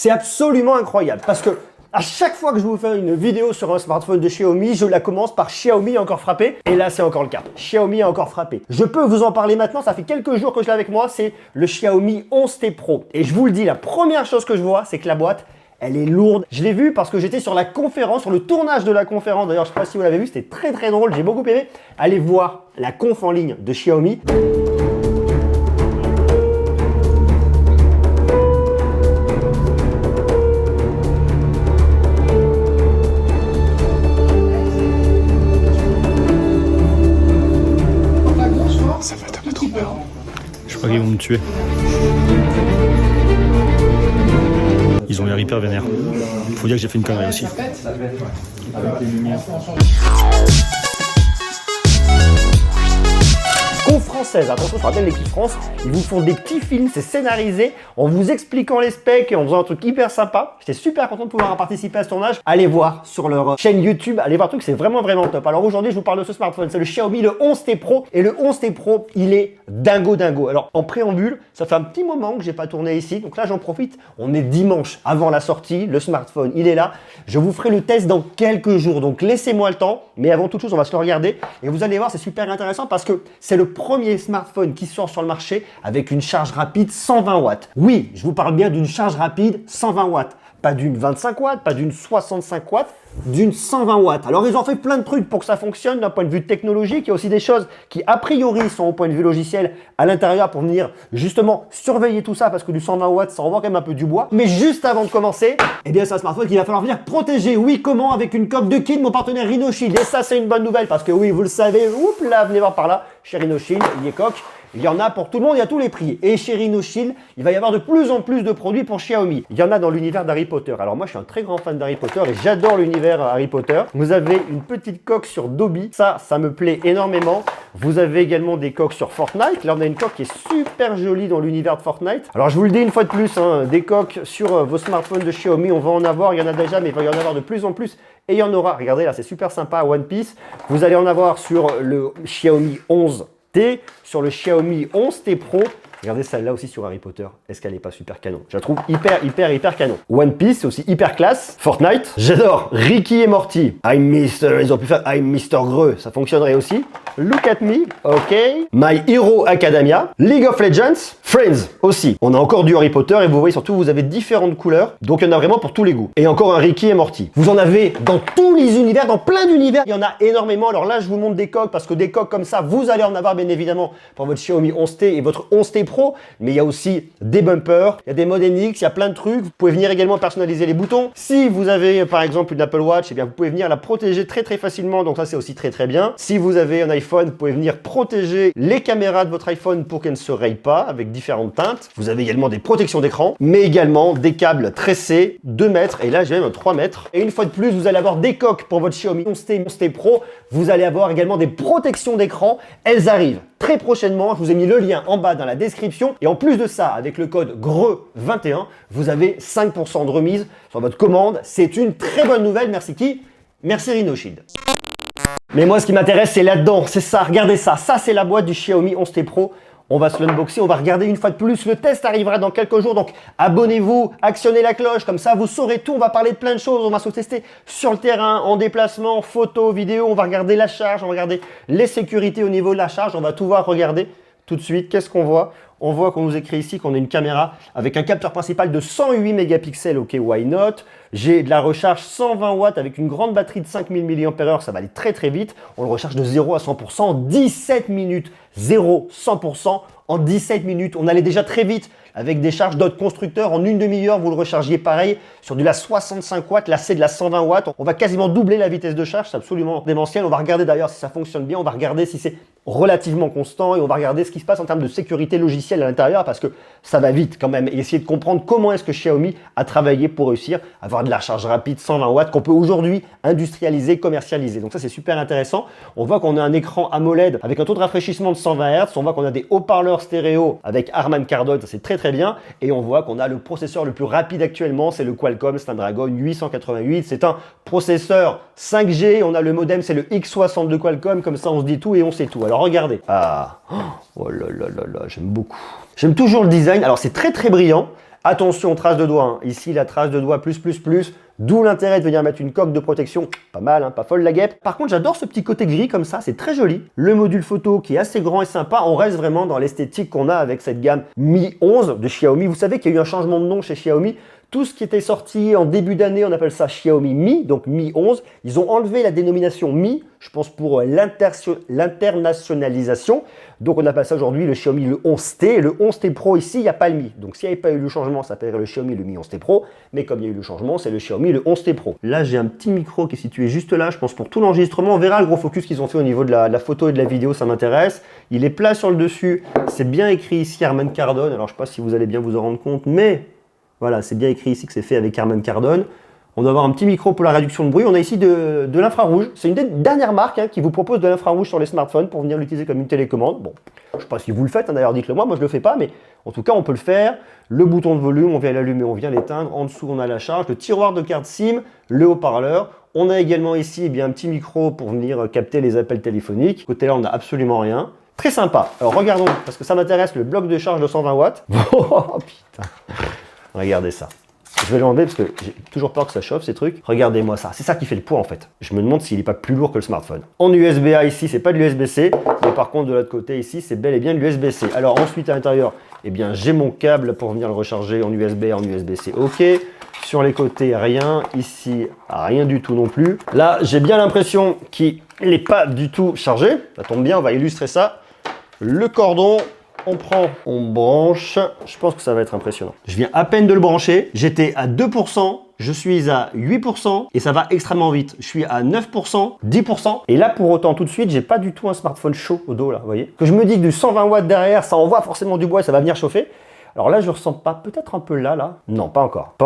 C'est absolument incroyable parce que à chaque fois que je vous fais une vidéo sur un smartphone de Xiaomi, je la commence par Xiaomi a encore frappé. Et là, c'est encore le cas. Xiaomi a encore frappé. Je peux vous en parler maintenant. Ça fait quelques jours que je l'ai avec moi. C'est le Xiaomi 11T Pro. Et je vous le dis, la première chose que je vois, c'est que la boîte, elle est lourde. Je l'ai vu parce que j'étais sur la conférence, sur le tournage de la conférence. D'ailleurs, je ne sais pas si vous l'avez vu, c'était très très drôle. J'ai beaucoup aimé. Allez voir la conf en ligne de Xiaomi. Ça va, t'as pas trop peur. Je crois qu'ils vont me tuer. Ils ont l'air hyper vénères. Faut dire que j'ai fait une connerie aussi. Française, attention, je rappelle l'équipe France, ils vous font des petits films, c'est scénarisé, en vous expliquant les specs et en faisant un truc hyper sympa. J'étais super content de pouvoir participer à ce tournage. Allez voir sur leur chaîne YouTube, allez voir le truc, c'est vraiment top. Alors aujourd'hui, je vous parle de ce smartphone, c'est le Xiaomi le 11T Pro et le 11T Pro, il est dingo. Alors en préambule, ça fait un petit moment que j'ai pas tourné ici, donc là j'en profite. On est dimanche avant la sortie, le smartphone, il est là. Je vous ferai le test dans quelques jours, donc laissez-moi le temps. Mais avant toute chose, on va se le regarder et vous allez voir, c'est super intéressant parce que c'est le premier smartphone qui sort sur le marché avec une charge rapide 120 watts. Oui, je vous parle bien d'une charge rapide 120 watts. Pas d'une 25 watts, pas d'une 65 watts, d'une 120 watts. Alors ils ont fait plein de trucs pour que ça fonctionne d'un point de vue technologique. Il y a aussi des choses qui a priori sont au point de vue logiciel à l'intérieur pour venir justement surveiller tout ça parce que du 120 watts ça renvoie quand même un peu du bois. Mais juste avant de commencer, eh bien c'est un smartphone qu'il va falloir venir protéger. Oui, comment? Avec une coque de kit, mon partenaire Rhino Shield. Et ça c'est une bonne nouvelle parce que oui, vous le savez, oups là, venez voir par là, chez Rhino Shield, il y a coque. Il y en a pour tout le monde, il y a tous les prix. Et chez Rhino Shield, il va y avoir de plus en plus de produits pour Xiaomi. Il y en a dans l'univers d'Harry Potter. Alors moi, je suis un très grand fan d'Harry Potter et j'adore l'univers Harry Potter. Vous avez une petite coque sur Dobby. Ça me plaît énormément. Vous avez également des coques sur Fortnite. Là, on a une coque qui est super jolie dans l'univers de Fortnite. Alors, je vous le dis une fois de plus, hein, des coques sur vos smartphones de Xiaomi, on va en avoir. Il y en a déjà, mais il va y en avoir de plus en plus. Et il y en aura. Regardez, là, c'est super sympa, One Piece. Vous allez en avoir sur le Xiaomi 11T, sur le Xiaomi 11T Pro. Regardez celle-là aussi sur Harry Potter. Est-ce qu'elle n'est pas super canon? Je la trouve hyper canon. One Piece, c'est aussi hyper classe. Fortnite, j'adore. Ricky et Morty. Ils ont pu faire I'm Mr. Greux. Ça fonctionnerait aussi. Look at me. Ok. My Hero Academia. League of Legends. Friends aussi. On a encore du Harry Potter et vous voyez surtout, vous avez différentes couleurs. Donc il y en a vraiment pour tous les goûts. Et encore un Ricky et Morty. Vous en avez dans tous les univers, dans plein d'univers. Il y en a énormément. Alors là, je vous montre des coques parce que des coques comme ça, vous allez en avoir bien évidemment pour votre Xiaomi 11T et votre 11T Pro. Mais il y a aussi des bumpers, il y a des modes NX, il y a plein de trucs. Vous pouvez venir également personnaliser les boutons. Si vous avez par exemple une Apple Watch, eh bien vous pouvez venir la protéger très facilement. Donc ça c'est aussi très bien. Si vous avez un iPhone, vous pouvez venir protéger les caméras de votre iPhone pour qu'elles ne se rayent pas avec différentes teintes. Vous avez également des protections d'écran, mais également des câbles tressés 2 mètres et là j'ai même 3 mètres. Et une fois de plus, vous allez avoir des coques pour votre Xiaomi 11T Pro. Vous allez avoir également des protections d'écran. Elles arrivent très prochainement. Je vous ai mis le lien en bas dans la description. Et en plus de ça, avec le code GREUX21, vous avez 5% de remise sur votre commande. C'est une très bonne nouvelle. Merci qui? Merci Rhino Shield. Mais moi, ce qui m'intéresse, c'est là-dedans. C'est ça. Regardez ça. Ça, c'est la boîte du Xiaomi 11T Pro. On va se l'unboxer, on va regarder une fois de plus. Le test arrivera dans quelques jours, donc abonnez-vous, actionnez la cloche, comme ça vous saurez tout. On va parler de plein de choses, on va se tester sur le terrain, en déplacement, photo, vidéo. On va regarder la charge, on va regarder les sécurités au niveau de la charge. On va tout voir, regarder tout de suite. Qu'est-ce qu'on voit? On voit qu'on nous écrit ici qu'on a une caméra avec un capteur principal de 108 mégapixels, ok, why not? J'ai de la recharge 120 watts avec une grande batterie de 5000 mAh, ça va aller très vite. On le recharge de 0 à 100% en 17 minutes. 0, 100% en 17 minutes. On allait déjà très vite avec des charges d'autres constructeurs. En une demi-heure, vous le rechargiez pareil sur de la 65 watts. Là, c'est de la 120 watts. On va quasiment doubler la vitesse de charge. C'est absolument démentiel. On va regarder d'ailleurs si ça fonctionne bien. On va regarder si c'est relativement constant et on va regarder ce qui se passe en termes de sécurité logicielle à l'intérieur parce que ça va vite quand même et essayer de comprendre comment est-ce que Xiaomi a travaillé pour réussir à avoir de la charge rapide 120 watts qu'on peut aujourd'hui industrialiser, commercialiser. Donc ça, c'est super intéressant. On voit qu'on a un écran AMOLED avec un taux de rafraîchissement de 120 Hz. On voit qu'on a des haut-parleurs stéréo avec Harman Kardon. Ça, c'est très bien. Et on voit qu'on a le processeur le plus rapide actuellement. C'est le Qualcomm Snapdragon 888. C'est un processeur 5G. On a le modem, c'est le X60 de Qualcomm. Comme ça, on se dit tout et on sait tout. Alors regardez. Ah, oh là là là là, j'aime beaucoup. J'aime toujours le design. Alors c'est très brillant. Attention, trace de doigt, hein. Ici la trace de doigt plus, d'où l'intérêt de venir mettre une coque de protection, pas mal, hein, pas folle la guêpe. Par contre, j'adore ce petit côté gris comme ça, c'est très joli. Le module photo qui est assez grand et sympa, on reste vraiment dans l'esthétique qu'on a avec cette gamme Mi 11 de Xiaomi. Vous savez qu'il y a eu un changement de nom chez Xiaomi. Tout ce qui était sorti en début d'année, on appelle ça Xiaomi Mi, donc Mi 11. Ils ont enlevé la dénomination Mi, je pense pour l'internationalisation. Donc on appelle ça aujourd'hui le Xiaomi le 11T. Le 11T Pro ici, il n'y a pas le Mi. Donc s'il n'y avait pas eu le changement, ça s'appellerait le Xiaomi le Mi 11T Pro. Mais comme il y a eu le changement, c'est le Xiaomi le 11T Pro. Là, j'ai un petit micro qui est situé juste là, je pense pour tout l'enregistrement. On verra le gros focus qu'ils ont fait au niveau de la photo et de la vidéo, ça m'intéresse. Il est plat sur le dessus. C'est bien écrit ici Harman Kardon. Alors je ne sais pas si vous allez bien vous en rendre compte, mais... Voilà, c'est bien écrit ici que c'est fait avec Harman Kardon. On doit avoir un petit micro pour la réduction de bruit. On a ici de l'infrarouge. C'est une des dernières marques qui vous propose de l'infrarouge sur les smartphones pour venir l'utiliser comme une télécommande. Bon, je ne sais pas si vous le faites, d'ailleurs dites-le moi je ne le fais pas, mais en tout cas on peut le faire. Le bouton de volume, on vient l'allumer, on vient l'éteindre. En dessous, on a la charge, le tiroir de carte SIM, le haut-parleur. On a également ici un petit micro pour venir capter les appels téléphoniques. Côté là, on n'a absolument rien. Très sympa. Alors regardons, parce que ça m'intéresse, le bloc de charge de 120 watts. Oh putain. Regardez ça. Je vais l'enlever parce que j'ai toujours peur que ça chauffe ces trucs. Regardez-moi ça. C'est ça qui fait le poids en fait. Je me demande s'il n'est pas plus lourd que le smartphone. En USB-A ici, c'est pas de l'USB-C. Mais par contre, de l'autre côté ici, c'est bel et bien de l'USB-C. Alors ensuite à l'intérieur, eh bien j'ai mon câble pour venir le recharger en USB-A, en USB-C. Ok. Sur les côtés, rien. Ici, rien du tout non plus. Là, j'ai bien l'impression qu'il n'est pas du tout chargé. Ça tombe bien, on va illustrer ça. Le cordon. On prend, on branche, je pense que ça va être impressionnant. Je viens à peine de le brancher, j'étais à 2%, je suis à 8% et ça va extrêmement vite. Je suis à 9%, 10% et là pour autant tout de suite, j'ai pas du tout un smartphone chaud au dos là, vous voyez. Que je me dis que du 120 watts derrière, ça envoie forcément du bois et ça va venir chauffer. Alors là, je ressens pas, peut-être un peu là. Non, pas encore,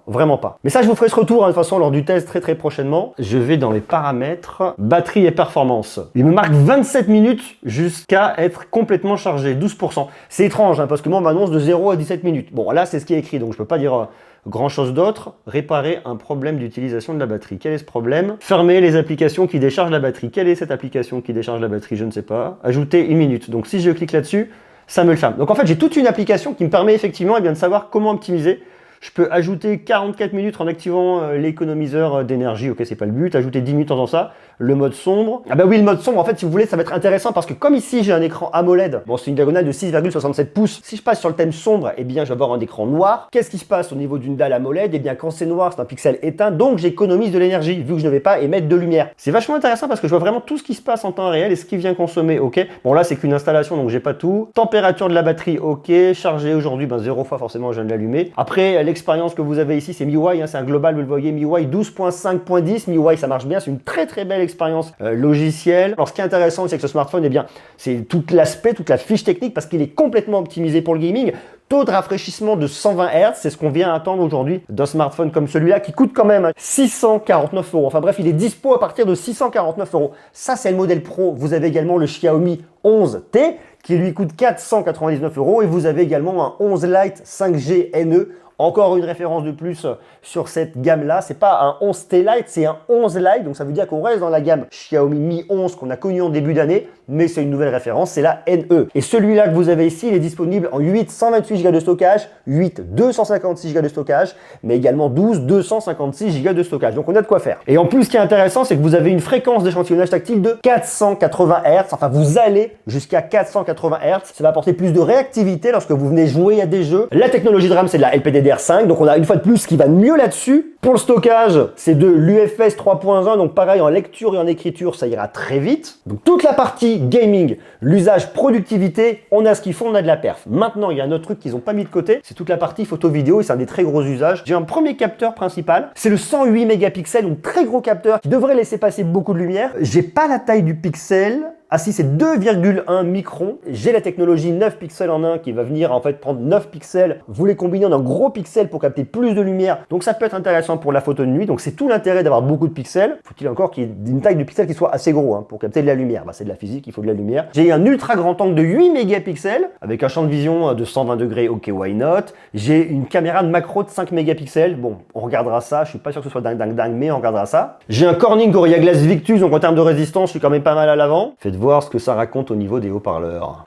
vraiment pas. Mais ça, je vous ferai ce retour de toute façon lors du test très prochainement. Je vais dans les paramètres, batterie et performance. Il me marque 27 minutes jusqu'à être complètement chargé, 12%. C'est étrange, parce que moi, on m'annonce de 0 à 17 minutes. Bon, là, c'est ce qui est écrit, donc je peux pas dire grand chose d'autre. Réparer un problème d'utilisation de la batterie. Quel est ce problème? Fermer les applications qui déchargent la batterie. Quelle est cette application qui décharge la batterie? Je ne sais pas. Ajouter 1 minute. Donc si je clique là-dessus, ça me le ferme. Donc en fait, j'ai toute une application qui me permet effectivement de savoir comment optimiser. Je peux ajouter 44 minutes en activant l'économiseur d'énergie. Ok, c'est pas le but. Ajouter 10 minutes en faisant ça. Le mode sombre. Ah bah oui, le mode sombre, en fait, si vous voulez, ça va être intéressant parce que comme ici, j'ai un écran AMOLED. Bon, c'est une diagonale de 6,67 pouces. Si je passe sur le thème sombre, eh bien, je vais avoir un écran noir. Qu'est-ce qui se passe au niveau d'une dalle AMOLED? Eh bien, quand c'est noir, c'est un pixel éteint. Donc, j'économise de l'énergie vu que je ne vais pas émettre de lumière. C'est vachement intéressant parce que je vois vraiment tout ce qui se passe en temps réel et ce qui vient consommer. Ok. Bon, là, c'est qu'une installation, donc j'ai pas tout. Température de la batterie, ok. Chargé aujourd'hui, 0 fois forcément, je viens de l'allumer. Après, l'expérience que vous avez ici, c'est MIUI, c'est un global, vous le voyez, MIUI 12.5.10. MIUI, ça marche bien, c'est une très belle expérience logicielle. Alors, ce qui est intéressant, c'est que ce smartphone, eh bien, c'est tout l'aspect, toute la fiche technique parce qu'il est complètement optimisé pour le gaming. Taux de rafraîchissement de 120 Hz, c'est ce qu'on vient attendre aujourd'hui d'un smartphone comme celui-là qui coûte quand même 649 €. Enfin bref, il est dispo à partir de 649 €. Ça, c'est le modèle Pro. Vous avez également le Xiaomi 11T qui lui coûte 499 € et vous avez également un 11 Lite 5G NE. Encore une référence de plus sur cette gamme-là. C'est pas un 11T Lite, c'est un 11 Lite. Donc ça veut dire qu'on reste dans la gamme Xiaomi Mi 11 qu'on a connue en début d'année, mais c'est une nouvelle référence, c'est la NE. Et celui-là que vous avez ici, il est disponible en 8 128 Go de stockage, 8 256 Go de stockage, mais également 12 256 Go de stockage. Donc on a de quoi faire. Et en plus, ce qui est intéressant, c'est que vous avez une fréquence d'échantillonnage tactile de 480 Hz. Enfin, vous allez jusqu'à 480 Hz. Ça va apporter plus de réactivité lorsque vous venez jouer à des jeux. La technologie de RAM, c'est de la LPDDR5. Donc on a une fois de plus ce qui va mieux là-dessus. Pour le stockage, c'est de l'UFS 3.1. Donc pareil, en lecture et en écriture, ça ira très vite. Donc toute la partie gaming, l'usage productivité, on a ce qu'il faut, on a de la perf. Maintenant, il y a un autre truc qu'ils n'ont pas mis de côté, c'est toute la partie photo-vidéo et c'est un des très gros usages. J'ai un premier capteur principal, c'est le 108 mégapixels, donc très gros capteur qui devrait laisser passer beaucoup de lumière. J'ai pas la taille du pixel. Ah si, c'est 2,1 microns. J'ai la technologie 9 pixels en 1 qui va venir en fait prendre 9 pixels, vous les combinez en un gros pixel pour capter plus de lumière. Donc ça peut être intéressant pour la photo de nuit. Donc c'est tout l'intérêt d'avoir beaucoup de pixels. Faut-il encore qu'il y ait une taille de pixel qui soit assez gros pour capter de la lumière. Bah, c'est de la physique, il faut de la lumière. J'ai un ultra grand angle de 8 mégapixels avec un champ de vision de 120 degrés, ok why not. J'ai une caméra de macro de 5 mégapixels. Bon, on regardera ça. Je suis pas sûr que ce soit dingue, mais on regardera ça. J'ai un Corning Gorilla Glass Victus, donc en termes de résistance, je suis quand même pas mal à l'avant. Faites voir ce que ça raconte au niveau des haut-parleurs.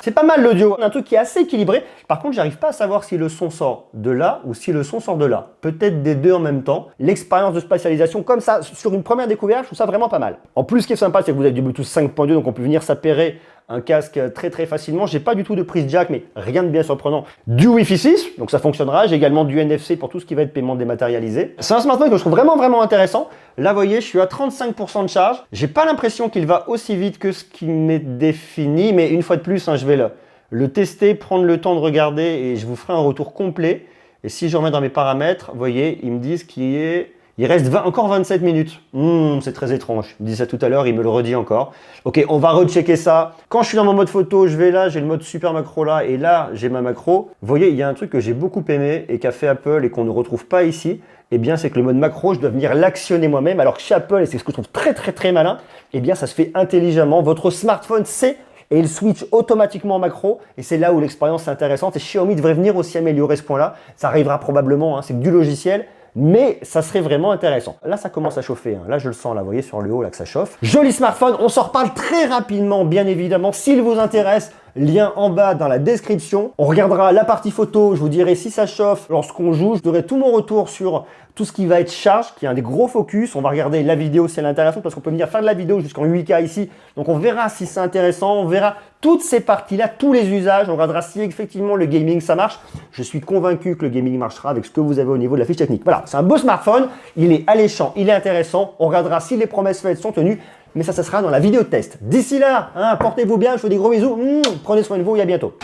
C'est pas mal l'audio, un truc qui est assez équilibré. Par contre, j'arrive pas à savoir si le son sort de là ou si le son sort de là. Peut-être des deux en même temps. L'expérience de spatialisation comme ça, sur une première découverte, je trouve ça vraiment pas mal. En plus, ce qui est sympa, c'est que vous avez du Bluetooth 5.2, donc on peut venir s'appairer un casque très facilement. J'ai pas du tout de prise jack, mais rien de bien surprenant. Du Wi-Fi 6, donc ça fonctionnera. J'ai également du NFC pour tout ce qui va être paiement dématérialisé. C'est un smartphone que je trouve vraiment intéressant. Là, vous voyez, je suis à 35% de charge. J'ai pas l'impression qu'il va aussi vite que ce qui m'est défini, mais une fois de plus, hein, je vais le tester, prendre le temps de regarder et je vous ferai un retour complet. Et si je remets dans mes paramètres, vous voyez, ils me disent il reste encore 27 minutes. C'est très étrange. Il me dit ça tout à l'heure, il me le redit encore. Ok, on va rechecker ça. Quand je suis dans mon mode photo, je vais là, j'ai le mode super macro là, et là, j'ai ma macro. Vous voyez, il y a un truc que j'ai beaucoup aimé et qu'a fait Apple et qu'on ne retrouve pas ici. Eh bien, c'est que le mode macro, je dois venir l'actionner moi-même. Alors que chez Apple, et c'est ce que je trouve très malin, eh bien, ça se fait intelligemment. Votre smartphone sait et il switch automatiquement en macro et c'est là où l'expérience est intéressante et Xiaomi devrait venir aussi améliorer ce point-là. Ça arrivera probablement, hein, c'est du logiciel, mais ça serait vraiment intéressant. Là, ça commence à chauffer, hein. Là, je le sens, là, vous voyez sur le haut, là, que ça chauffe. Joli smartphone, on s'en reparle très rapidement, bien évidemment. S'il vous intéresse, lien en bas dans la description. On regardera la partie photo, je vous dirai si ça chauffe lorsqu'on joue. Je donnerai tout mon retour sur tout ce qui va être charge, qui est un des gros focus. On va regarder la vidéo si elle est intéressante parce qu'on peut venir faire de la vidéo jusqu'en 8K ici. Donc on verra si c'est intéressant, on verra toutes ces parties-là, tous les usages. On regardera si effectivement le gaming ça marche. Je suis convaincu que le gaming marchera avec ce que vous avez au niveau de la fiche technique. Voilà, c'est un beau smartphone, il est alléchant, il est intéressant. On regardera si les promesses faites sont tenues. Mais ça sera dans la vidéo de test. D'ici là, hein, portez-vous bien, je vous fais des gros bisous. Prenez soin de vous et à bientôt.